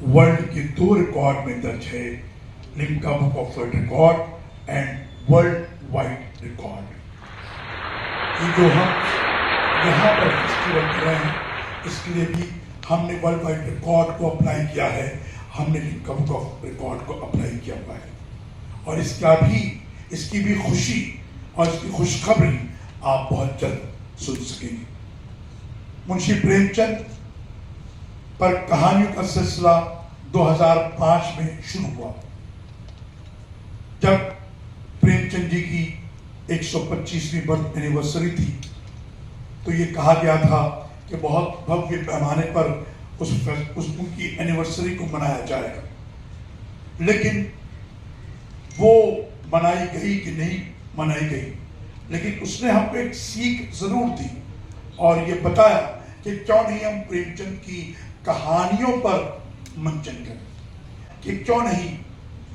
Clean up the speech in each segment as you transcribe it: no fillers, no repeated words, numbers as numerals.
World के 2 record में दर्ज है, Limca book of world record and world wide record. ये जो हम यहाँ पर फेस्टिवल कर रहे हैं, इसके लिए भी हमने वर्ल्ड वाइड रिकॉर्ड को अप्लाई किया है, हमने लिम्का बुक ऑफ रिकॉर्ड को अप्लाई किया हुआ है। और इसकी भी खुशी और इसकी खुशखबरी आप बहुत जल्द सुन सकेंगे। मुंशी प्रेमचंद पर कहानियों का सिलसिला 2005 में शुरू हुआ, जब प्रेमचंद जी की 125वीं बर्थ एनिवर्सरी थी। तो ये कहा गया था कि बहुत भव्य पैमाने पर उनकी एनिवर्सरी को मनाया जाएगा, लेकिन वो मनाई गई कि नहीं मनाई गई, लेकिन उसने हमको एक सीख जरूर दी और ये बताया कि क्यों नहीं हम प्रेमचंद की कहानियों पर मंचन करें, कि क्यों नहीं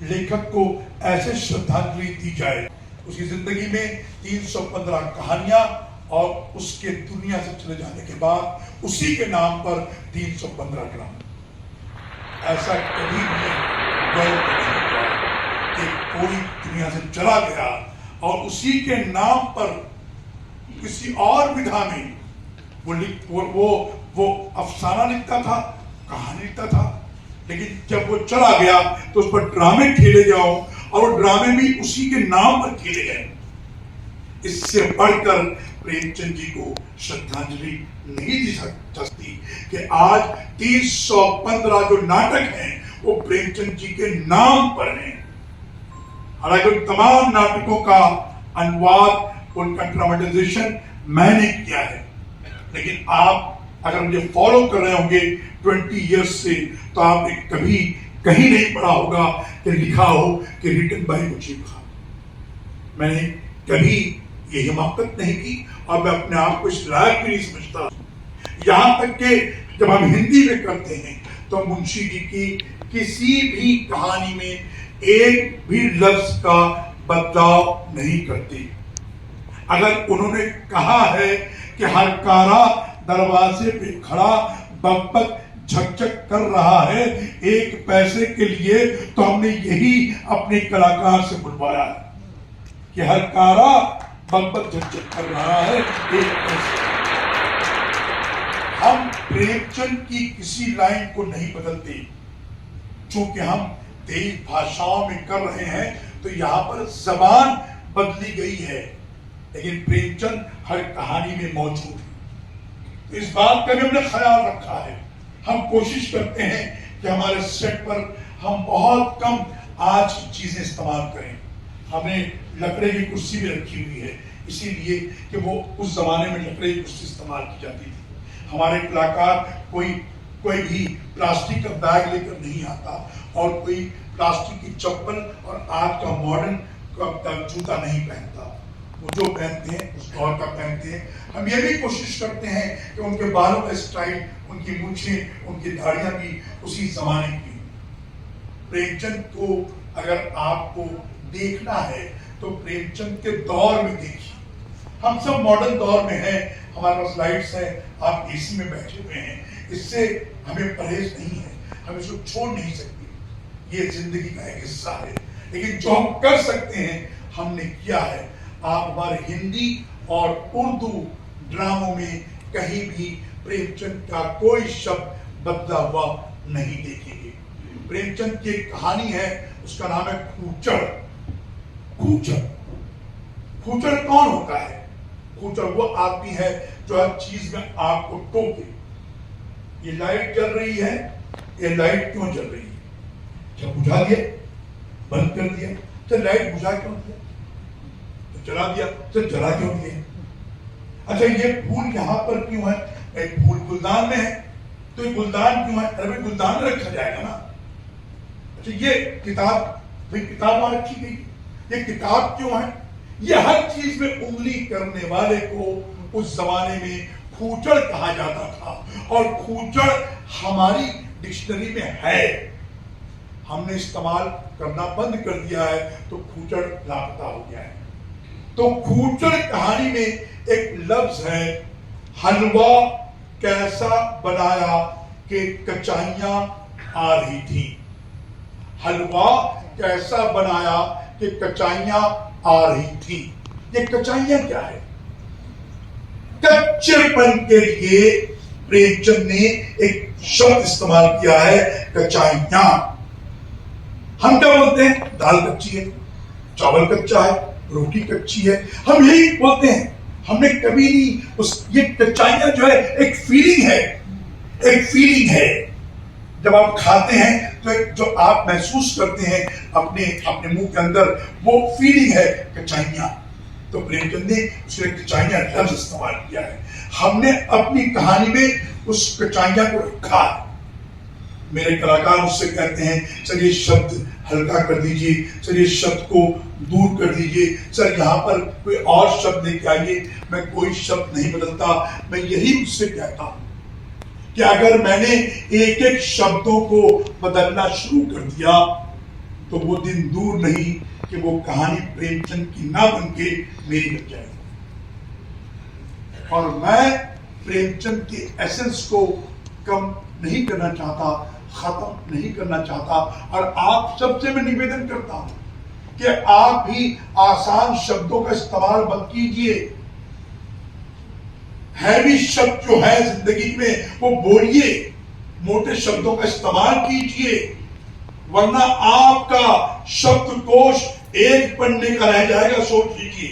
लेखक को ऐसे श्रद्धांजलि दी जाए। उसकी जिंदगी में 315 कहानियां और उसके दुनिया से चले जाने के बाद उसी के नाम पर 315 ग्राम। ऐसा कभी भी कि कोई दुनिया से चला गया और उसी के नाम पर किसी और विधा में वो अफसाना लिखता था, कहानी लिखता था, लेकिन जब वो चला गया तो उस पर ड्रामे खेले जाओ और वो ड्रामे भी उसी के नाम पर खेले गए। इससे बढ़कर प्रेमचंद जी को श्रद्धांजलि नहीं दी सकती कि आज 315 जो नाटक हैं वो प्रेमचंद जी के नाम पर हैं। हालांकि उन तमाम नाटकों का अनुवाद, उनका ड्रामेटाइजेशन मैंने किया है, लेकिन आप अगर मुझे फॉलो कर रहे होंगे 20 इयर्स से, तो आपने कभी कहीं नहीं पढ़ा होगा कि लिखा हो कि रिटन बाय मुजीब खान। मैंने कभी ये हिमाकत नहीं की और मैं अपने आप को इस लायक भी नहीं समझता। यहां तक कि जब हम हिंदी में करते हैं तो मुंशी जी की किसी भी कहानी में एक भी लफ्ज का बदलाव नहीं करती। अगर उन्होंने कहा है कि हर कारा दरवाजे पे खड़ा बब्बक झकझक कर रहा है 1 पैसे के लिए, तो हमने यही अपने कलाकार से बुलवाया कि हर कारा बब्बक झकझक कर रहा है 1 पैसे। हम प्रेमचंद की किसी लाइन को नहीं बदलते, चूंकि हम तेज भाषाओं में कर रहे हैं तो यहां पर जबान बदली गई है, लेकिन प्रेमचंद हर कहानी में मौजूद है। तो इस बात का भी हमने ख्याल रखा है। हम कोशिश करते हैं कि हमारे सेट पर हम बहुत कम आज की चीजें इस्तेमाल करें। हमने लकड़े की कुर्सी भी रखी हुई है, इसीलिए कि वो उस जमाने में लकड़े की कुर्सी इस्तेमाल की जाती थी। हमारे कलाकार कोई भी प्लास्टिक का बैग लेकर नहीं आता और कोई प्लास्टिक की चप्पल और आज का मॉडर्न जूता नहीं पहनता। वो जो पहनते हैं उस दौर का पहनते हैं। हम ये भी कोशिश करते हैं कि उनके बालों का स्टाइल, उनकी मूंछें, उनकी दाढ़ियां भी उसी जमाने की। प्रेमचंद को अगर आपको देखना है तो प्रेमचंद के दौर में देखिए। हम सब मॉडर्न दौर में हैं, हमारे पास लाइट्स है, आप एसी में बैठे हुए हैं, इससे हमें परहेज नहीं है, हम इसको छोड़ नहीं सकते। ये जिंदगी का एक हिस्सा है, लेकिन जो हम कर सकते हैं हमने किया है। आप हमारे हिंदी और उर्दू ड्रामों में कहीं भी प्रेमचंद का कोई शब्द बदला हुआ नहीं देखेंगे। प्रेमचंद की एक कहानी है, उसका नाम है खूचड़। खूचड़ खूचड़ कौन होता है? खूचड़ वो आदमी है जो हर चीज में आपको टोके। ये लाइट जल रही है, ये लाइट क्यों जल रही है? क्या बुझा दिया, बंद कर दिया, तो लाइट बुझा क्यों दिया? तो जला दिया, तो जला क्यों दिया? अच्छा ये फूल यहाँ पर क्यों है? एक फूल गुलदान में है, तो ये गुलदान क्यों है? अरे गुलदान में रखा जाएगा ना। अच्छा ये किताब, भाई किताब वहां रखी गई, ये किताब क्यों है? ये हर चीज में उंगली करने वाले को उस जमाने में खूचड़ कहा जाता था, और खूचड़ हमारी डिक्शनरी में है। हमने इस्तेमाल करना बंद कर दिया है तो खूचड़ लापता हो गया है। तो खूचड़ कहानी में एक लफ्ज है, हलवा कैसा बनाया कि कचाइयां आ रही थी। हलवा कैसा बनाया कि कचाइयां आ रही थी। ये कचाइयां क्या है? कच्चेपन के लिए प्रेमचंद ने एक शब्द इस्तेमाल किया है, कचाइयां। हम क्या बोलते हैं? दाल कच्ची है, चावल कच्चा है, रोटी कच्ची है, हम यही बोलते हैं। हमने कभी नहीं ये कच्चाइयां जो है एक फीलिंग है, एक फीलिंग है। जब आप खाते हैं तो एक जो आप महसूस करते हैं अपने अपने मुंह के अंदर, वो फीलिंग है कचाइयां। तो प्रेमचंद ने उसके कचाइयां लफ्ज इस्तेमाल किया है। हमने अपनी कहानी में उस कचाइयां को रखा। मेरे कलाकार मुझसे कहते हैं, सर ये शब्द हल्का कर दीजिए, सर ये शब्द को दूर कर दीजिए, सर यहाँ पर कोई और शब्द लेके आइए। मैं कोई शब्द नहीं बदलता। मैं यही मुझसे कहता हूं कि अगर मैंने एक एक शब्दों को बदलना शुरू कर दिया तो वो दिन दूर नहीं कि वो कहानी प्रेमचंद की ना बन के मेरी बन जाएगी। और मैं प्रेमचंद के एसेंस को कम नहीं करना चाहता, खत्म नहीं करना चाहता। और आप सबसे मैं निवेदन करता हूं कि आप भी आसान शब्दों का इस्तेमाल मत कीजिए। हैवी शब्द जो है जिंदगी में वो बोलिए, मोटे शब्दों का इस्तेमाल कीजिए, वरना आपका शब्दकोश एक पन्ने का रह जाएगा। सोच लीजिए।